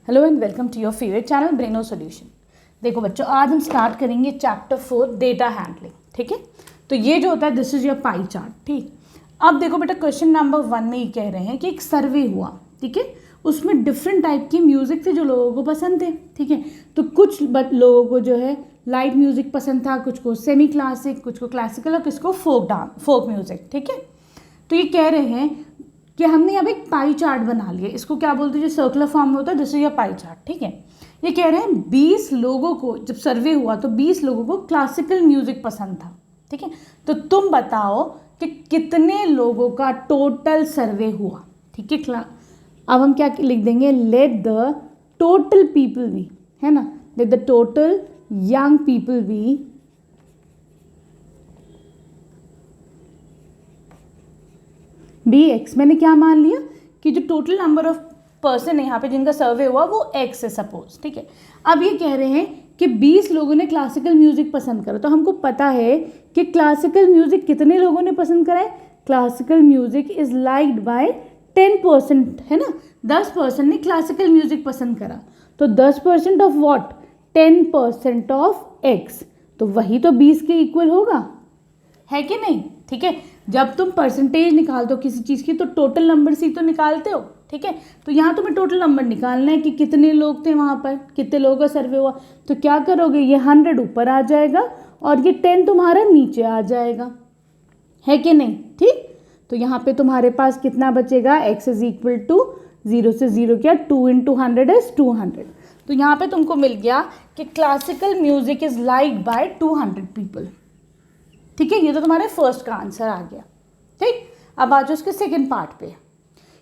Hello and welcome to your favourite channel Braino solution. देखो बच्चों, आज हम स्टार्ट करेंगे चैप्टर 4 डेटा हैंडलिंग। ठीक है, तो ये जो होता है this is your pi chart. ठीक, अब देखो बेटा, क्वेश्चन नंबर 1 में ये कह रहे हैं कि एक सर्वे हुआ। ठीक है, उसमें डिफरेंट टाइप की म्यूजिक थे जो लोगों को पसंद थे। ठीक है, तो कुछ लोगों को जो है लाइट म्यूजिक पसंद था, कुछ को सेमी क्लासिक, कुछ को क्लासिकल और किसको फोक म्यूजिक। ठीक है, तो ये कह रहे हैं कि हमने यहाँ पे एक पाई चार्ट बना लिया। इसको क्या बोलते हैं, जो सर्कुलर फॉर्म में होता है, this is your pi chart. ठीक है, ये कह रहे हैं 20 लोगों को, जब सर्वे हुआ तो 20 लोगों को क्लासिकल म्यूजिक पसंद था। ठीक है, तो तुम बताओ कि कितने लोगों का टोटल सर्वे हुआ। ठीक है, अब हम क्या लिख देंगे, let the total people be, है ना, let the total young people be x। मैंने क्या मान लिया कि जो टोटल नंबर ऑफ पर्सन है यहाँ पे जिनका सर्वे हुआ वो x है सपोज। ठीक है, अब ये कह रहे हैं कि 20 लोगों ने क्लासिकल म्यूजिक पसंद करा। तो हमको पता है कि क्लासिकल म्यूजिक कितने लोगों ने पसंद करा है, classical music is liked by 10%, है ना, 10% ने क्लासिकल म्यूजिक पसंद करा। तो 10% ऑफ व्हाट, 10% ऑफ x, तो वही तो 20 के इक्वल होगा, है कि नहीं। ठीक है, जब तुम परसेंटेज निकालते हो किसी चीज़ की तो टोटल नंबर से ही तो निकालते हो। ठीक है, तो यहाँ तुम्हें टोटल नंबर निकालना है कि कितने लोग थे वहाँ पर, कितने लोगों का सर्वे हुआ। तो क्या करोगे, ये 100 ऊपर आ जाएगा और ये 10 तुम्हारा नीचे आ जाएगा, है कि नहीं। ठीक, तो यहाँ पे तुम्हारे पास कितना बचेगा, x इज इक्वल टू 0 से 0 क्या, 2 इंटू 100 इज 200। तो यहाँ पे तुमको मिल गया कि classical music is liked by 200 people. ठीक है, ये तो तुम्हारे फर्स्ट का आंसर आ गया। ठीक, अब आ जाओ उसके सेकंड पार्ट पे।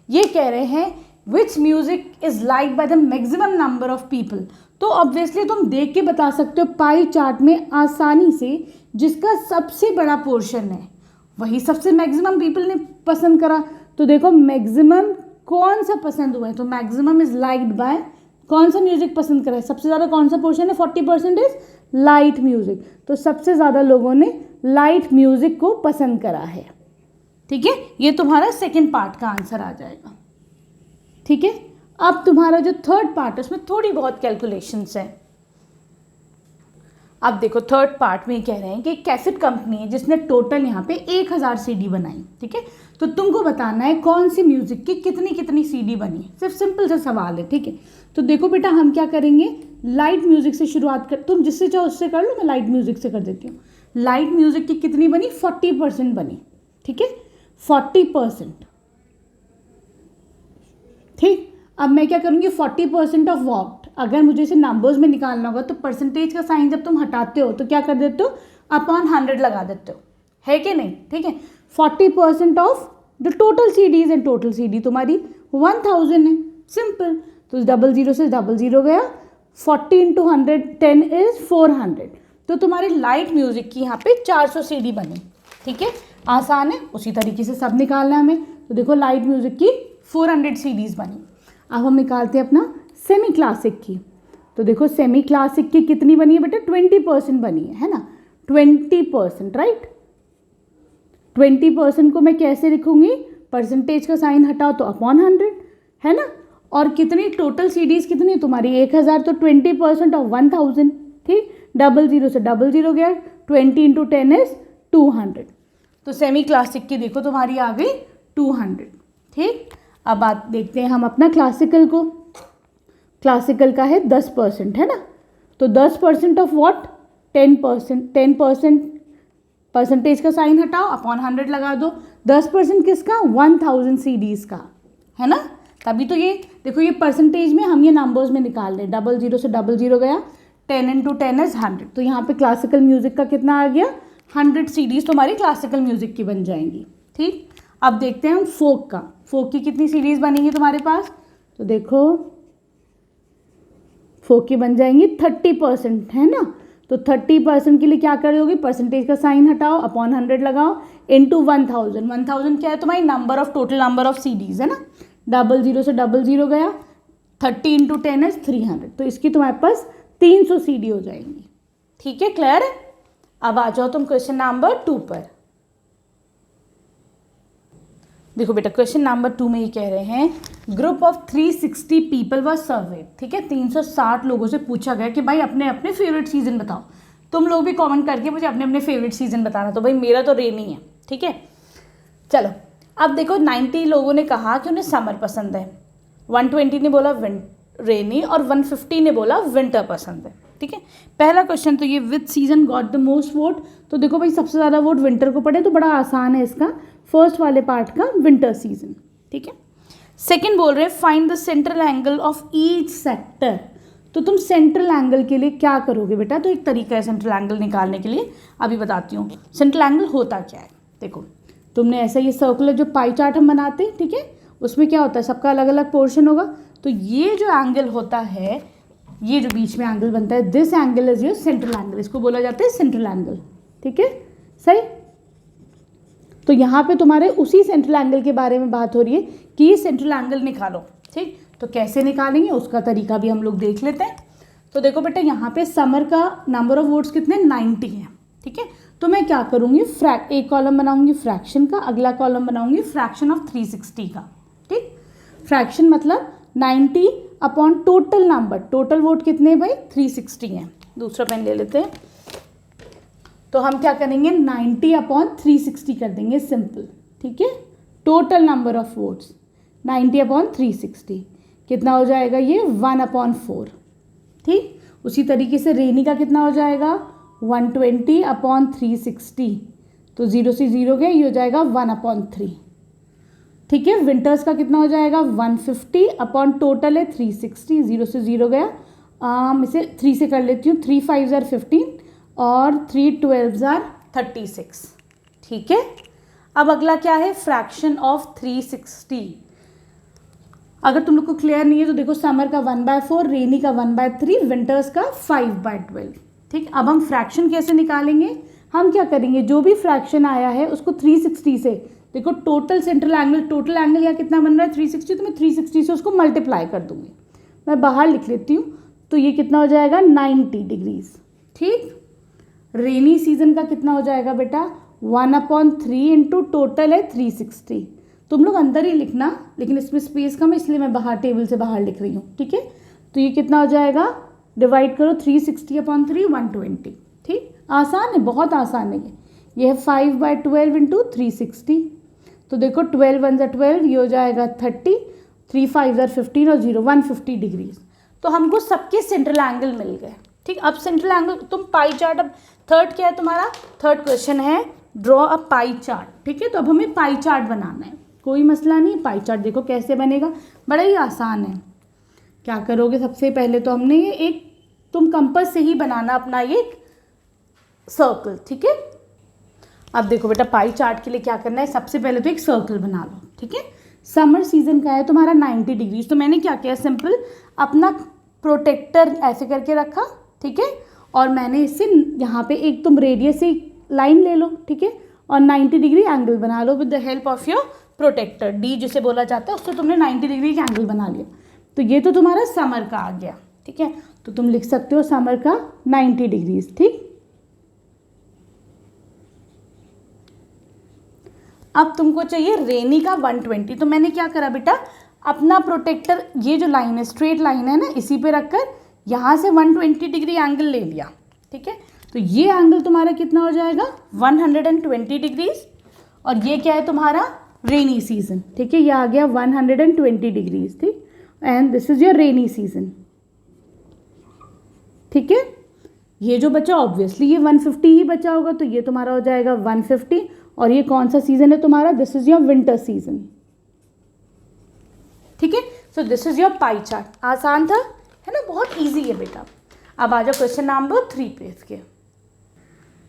ये कह रहे हैं which music is like by the maximum number of people. तो ऑब्वियसली तुम देख के बता सकते हो पाई चार्ट में आसानी से, जिसका सबसे बड़ा पोर्शन है वही सबसे मैक्सिमम पीपल ने पसंद करा। तो देखो मैक्सिमम कौन सा पसंद हुआ है, तो मैक्सिमम इज लाइक्ड बाय, कौन सा म्यूजिक पसंद करा है, सबसे ज़्यादा कौन सा पोर्शन है, 40% इज लाइट म्यूजिक। तो सबसे ज़्यादा लोगों ने लाइट म्यूजिक को पसंद करा है। ठीक है, ये तुम्हारा सेकंड पार्ट का आंसर आ जाएगा। ठीक है, अब तुम्हारा जो थर्ड पार्ट है उसमें थोड़ी बहुत कैलकुलेशंस है। अब देखो थर्ड पार्ट में कह रहे हैं कि कैसेट कंपनी है जिसने टोटल यहाँ पे 1000 CD बनाई। ठीक है, तो तुमको बताना है कौन सी म्यूजिक की कितनी कितनी CD बनी। सिर्फ सिंपल सा सवाल है। ठीक है, तो देखो बेटा, हम क्या करेंगे, लाइट म्यूजिक से शुरुआत कर, तुम जिससे चाहो उससे कर लो, मैं लाइट म्यूजिक से कर देती हूँ। लाइट म्यूजिक की कितनी बनी, 40% बनी। ठीक है, 40%। ठीक, अब मैं क्या करूँगी, 40% ऑफ वॉट, अगर मुझे इसे नंबर्स में निकालना होगा तो परसेंटेज का साइन जब तुम हटाते हो तो क्या कर देते हो, अपॉन 100 लगा देते हो, है कि नहीं। ठीक है, 40% of the total CDs and total CD तुम्हारी 1000 है, सिंपल। तो 00 से 00 गया, 40 इंटू 100, 10 इज 400। तो तुम्हारी लाइट म्यूजिक की यहाँ पे 400 CD बनी। ठीक है, आसान है, उसी तरीके से सब निकालना है हमें। तो देखो लाइट म्यूजिक की 400 CDs बनी। अब हम निकालते हैं अपना सेमी क्लासिक की। तो देखो सेमी क्लासिक की कितनी बनी है बेटा, 20% बनी है ना, 20%, राइट। 20% को मैं कैसे लिखूंगी, परसेंटेज का साइन हटाओ तो अपॉन 100, है ना। और कितनी टोटल CDs कितनी तुम्हारी 1000, तो 20% ऑफ 1000। ठीक, 00 से 00 गया, 20 इंटू 10 इज 200। तो सेमी क्लासिक की देखो तुम्हारी आ गई 200। ठीक, अब बात देखते हैं हम अपना क्लासिकल को। क्लासिकल का है 10%, है ना, तो 10% ऑफ व्हाट, 10%, 10% परसेंटेज का साइन हटाओ, अपॉन 100 लगा दो। 10% किसका, 1000 CDs का, है ना। तभी तो ये देखो, ये परसेंटेज में हम ये नंबर्स में निकाल रहे हैं। 00 से 00 गया, 10 इंटू 10 इज 100। तो यहाँ पे क्लासिकल म्यूजिक का कितना आ गया, 100 CDs तुम्हारी क्लासिकल म्यूजिक की बन जाएंगी। ठीक, अब देखते हैं हम फोक का। फोक की कितनी CDs बनेंगी तुम्हारे पास, तो देखो फोक की बन जाएंगी 30%, है ना। तो 30% के लिए क्या करोगे, परसेंटेज का साइन हटाओ, अपॉन 100 लगाओ, इंटू 1000। 1000 क्या है तुम्हारी number of, total number of CDs, है ना। 00 से 00 गया, 30 इंटू 10 इज 300। तो इसकी तुम्हारे पास 300 CD हो जाएंगी। ठीक है, क्लियर है। अब आ जाओ तुम क्वेश्चन नंबर 2 पर। देखो बेटा क्वेश्चन नंबर 2 में ये कह रहे हैं ग्रुप ऑफ 360 पीपल वर सर्वे, ठीक है, 360 लोगों से पूछा गया कि भाई अपने अपने फेवरेट सीजन बताओ। तुम लोग भी कमेंट करके मुझे अपने अपने फेवरेट सीजन बताना। तो भाई मेरा तो रेनी है, ठीक है। चलो अब देखो 90 लोगों ने कहा कि उन्हें समर पसंद है, 120 ने बोला रेनी और 150 ने बोला विंटर पसंद है, ठीक है। पहला क्वेश्चन तो ये विच season got the most vote, तो देखो भाई सबसे ज़्यादा वोट विंटर को पड़े, तो बड़ा आसान है इसका फर्स्ट वाले पार्ट का विंटर सीजन, ठीक है। सेकंड बोल रहे हैं find the central angle of each sector, तो तुम सेंट्रल एंगल के लिए क्या करोगे बेटा, तो एक तरीका है सेंट्रल एंगल निकालने के लिए, अभी बताती हूँ। सेंट्रल एंगल होता क्या है, देखो तुमने ऐसा ये सर्कुलर जो पाई चार्ट हम बनाते हैं, ठीक है, उसमें क्या होता है सबका अलग अलग पोर्शन होगा, तो ये जो एंगल होता है, ये जो बीच में एंगल बनता है, this angle is your central angle, इसको बोला जाता है सेंट्रल एंगल, ठीक है, सही। तो यहाँ पे तुम्हारे उसी सेंट्रल एंगल के बारे में बात हो रही है कि सेंट्रल एंगल निकालो, ठीक। तो कैसे निकालेंगे उसका तरीका भी हम लोग देख लेते हैं। तो देखो बेटा यहाँ पे समर का नंबर ऑफ वोट्स कितने 90 हैं, ठीक है। तो मैं क्या करूँगी एक कॉलम बनाऊंगी फ्रैक्शन का, अगला कॉलम बनाऊंगी फ्रैक्शन ऑफ 360 का, ठीक। फ्रैक्शन मतलब 90 upon total number, total vote कितने भाई 360 हैं। दूसरा पेन ले लेते हैं, तो हम क्या करेंगे 90 अपॉन 360 कर देंगे सिंपल, ठीक है। Total number of votes 90 upon 360 कितना हो जाएगा ये 1/4, ठीक। उसी तरीके से रेनी का कितना हो जाएगा 120 अपॉन 360, तो 0 से 0 गया, ये हो जाएगा 1/3, ठीक है। विंटर्स का कितना हो जाएगा 150 अपॉन टोटल है 360, 0 से 0 गया, इसे 3 से कर लेती हूँ, 3 5 ज़ार 15 और 3 12 ज़ार 36, ठीक है। अब अगला क्या है फ्रैक्शन ऑफ 360। अगर तुम लोग को क्लियर नहीं है तो देखो समर का 1/4, रेनी का 1/3, विंटर्स का 5/12, ठीक। अब हम फ्रैक्शन कैसे निकालेंगे, हम क्या करेंगे जो भी फ्रैक्शन आया है उसको 360 से, देखो total central angle, total angle यहाँ कितना बन रहा है 360, तो मैं 360 से उसको मल्टीप्लाई कर दूंगी। मैं बाहर लिख लेती हूँ, तो ये कितना हो जाएगा 90 डिग्रीज, ठीक। रेनी सीजन का कितना हो जाएगा बेटा 1/3 इंटू टोटल है 360, तुम लोग अंदर ही लिखना, लेकिन इसमें स्पेस कम है इसलिए मैं बाहर टेबल से बाहर लिख रही हूँ, ठीक है। तो ये कितना हो जाएगा, डिवाइड करो 360/3 120, ठीक। आसान है, बहुत आसान है ये है 5/12 इंटू 360, तो देखो 12 1 ज़ा 12, ये हो जाएगा 30, 3 5 ज़ा 15 और 0 150 डिग्रीज। तो हमको सबके सेंट्रल एंगल मिल गए, ठीक। अब सेंट्रल एंगल तुम पाई चार्ट, अब थर्ड क्या है तुम्हारा, थर्ड क्वेश्चन है ड्रॉ अ पाई चार्ट, ठीक है। तो अब हमें पाई चार्ट बनाना है, कोई मसला नहीं। पाई चार्ट देखो कैसे बनेगा, बड़ा ही आसान है। क्या करोगे सबसे पहले तो हमने ये एक, तुम कंपास से ही बनाना अपना ये सर्कल, ठीक है। अब देखो बेटा पाई चार्ट के लिए क्या करना है, सबसे पहले तो एक सर्कल बना लो, ठीक है। समर सीजन का है तुम्हारा 90 डिग्रीज, तो मैंने क्या किया सिंपल अपना प्रोटेक्टर ऐसे करके रखा, ठीक है। और मैंने इससे यहाँ पे एक तुम रेडियस से लाइन ले लो, ठीक है, और 90 डिग्री एंगल बना लो with the help of your protractor, D जिसे बोला जाता है, उससे तुमने 90 डिग्री का एंगल बना लिया। तो ये तो तुम्हारा समर का आ गया, ठीक है। तो तुम लिख सकते हो समर का 90 डिग्रीज, ठीक। अब तुमको चाहिए रेनी का 120, तो मैंने क्या करा बेटा अपना प्रोटेक्टर, ये जो लाइन है स्ट्रेट लाइन है ना, इसी पे रखकर यहाँ से 120 डिग्री एंगल ले लिया, ठीक है। तो ये एंगल तुम्हारा कितना हो जाएगा 120 डिग्रीज, और ये क्या है तुम्हारा रेनी सीजन, ठीक है। ये आ गया 120 डिग्रीज, ठीक। And this is your rainy season, ठीक है। ये जो बचा ऑब्वियसली ये 150 ही बचा होगा, तो ये तुम्हारा हो जाएगा 150, और ये कौन सा सीजन है तुम्हारा, this is your winter season, ठीक है। So this is your pie chart, आसान था है ना, बहुत इजी है बेटा। अब आ जाओ क्वेश्चन नंबर 3 पे इसके।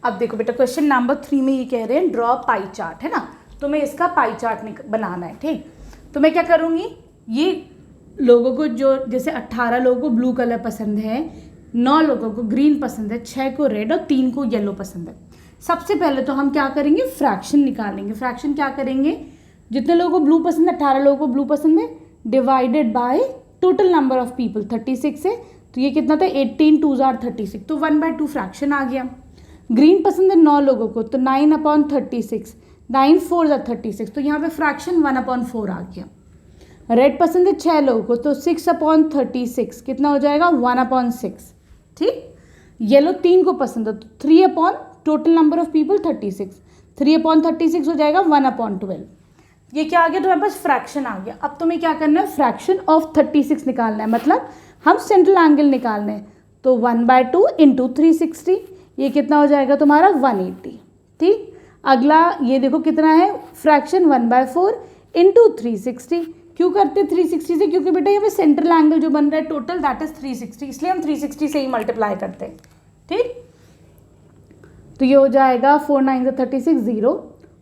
अब देखो बेटा क्वेश्चन नंबर 3 में ये कह रहे हैं ड्रॉ पाई चार्ट, है ना, तो मैं इसका पाई चार्ट बनाना है, ठीक। तो मैं क्या करूँगी, ये लोगों को जो जैसे 18 लोगों को ब्लू कलर पसंद है, 9 लोगों को ग्रीन पसंद है, 6 को रेड और 3 को येलो पसंद है। सबसे पहले तो हम क्या करेंगे फ्रैक्शन निकालेंगे। फ्रैक्शन क्या करेंगे, जितने लोगों को ब्लू पसंद है 18 लोगों को ब्लू पसंद है, divided by total number of people 36 है, तो ये कितना था 18 2 ज़ार 36, तो 1/2 फ्रैक्शन आ गया। ग्रीन पसंद है 9 लोगों को, तो 9/36, 9 4 ज़ा 36, तो यहाँ पे फ्रैक्शन 1/4 आ गया। रेड पसंद है 6 लोगों को, तो 6/36 कितना हो जाएगा 1/6, ठीक। येलो 3 को पसंद है, तो 3 टोटल नंबर ऑफ पीपल 36, 3/36 हो जाएगा 1/12। ये क्या आ गया तुम्हारे पास, फ्रैक्शन आ गया। अब तुम्हें क्या करना है, फ्रैक्शन ऑफ 36 निकालना है, मतलब हम सेंट्रल एंगल निकालना है। तो 1/2 इंटू 360, ये कितना हो जाएगा तुम्हारा 180, ठीक। अगला ये देखो कितना है, फ्रैक्शन 1/4 इंटू 360। क्यों करते 360 से, क्योंकि बेटा यहाँ पे सेंट्रल एंगल जो बन रहा है टोटल दैट इज 360, इसलिए हम 360 से ही मल्टीप्लाई करते हैं, ठीक। तो ये हो जाएगा 4 9 ज़ा 36 0,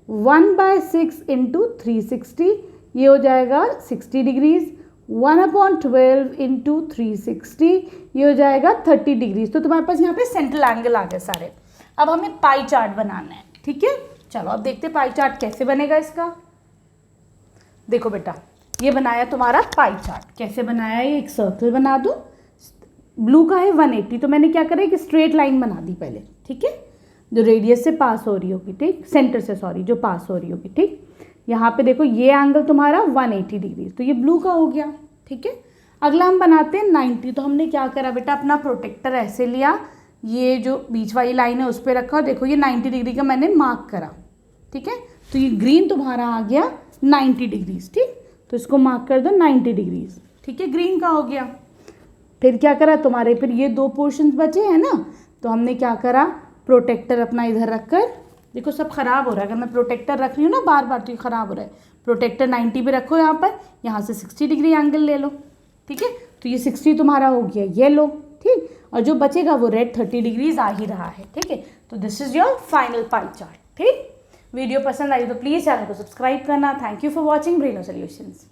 1/6 इंटू 360, ये हो जाएगा 60 डिग्रीज, 1/12 इंटू 360, ये हो जाएगा 30 डिग्रीज। तो तुम्हारे पास यहाँ पे सेंट्रल एंगल आ गए सारे। अब हमें पाई चार्ट बनाना है, ठीक है। चलो अब देखते हैं पाई चार्ट कैसे बनेगा इसका। देखो बेटा, ये बनाया तुम्हारा पाई चार्ट। कैसे बनाया, ये एक सर्कल बना दो, ब्लू का है 180, तो मैंने क्या करा, एक स्ट्रेट लाइन बना दी पहले, ठीक है, जो रेडियस से पास हो रही होगी, ठीक, सेंटर से सॉरी, जो पास हो रही होगी, ठीक। यहाँ पे देखो ये एंगल तुम्हारा 180 डिग्री, तो ये ब्लू का हो गया, ठीक है। अगला हम बनाते हैं 90, तो हमने क्या करा बेटा, अपना प्रोटेक्टर ऐसे लिया, ये जो बीच वाली लाइन है उस पर रखा, और देखो ये 90 डिग्री का मैंने मार्क करा, ठीक है। तो ये ग्रीन तुम्हारा आ गया 90 डिग्रीज, ठीक। तो इसको मार्क कर दो 90 डिग्रीज, ठीक है, ग्रीन का हो गया। फिर क्या करा तुम्हारे, फिर ये 2 पोर्शंस बचे हैं ना, तो हमने क्या करा, प्रोटेक्टर अपना इधर रखकर, देखो सब खराब हो रहा है, अगर मैं प्रोटेक्टर रख रही हूँ ना बार बार तो ये खराब हो रहा है। प्रोटेक्टर 90 पे रखो, यहाँ पर, यहाँ से 60 डिग्री एंगल ले लो, ठीक है। तो ये 60 तुम्हारा हो गया येलो, ठीक, और जो बचेगा वो रेड 30 डिग्रीज आ ही रहा है, ठीक है। तो this is your final pie chart, ठीक। वीडियो पसंद आई तो प्लीज़ चैनल को सब्सक्राइब करना। Thank you for watching Braino solutions.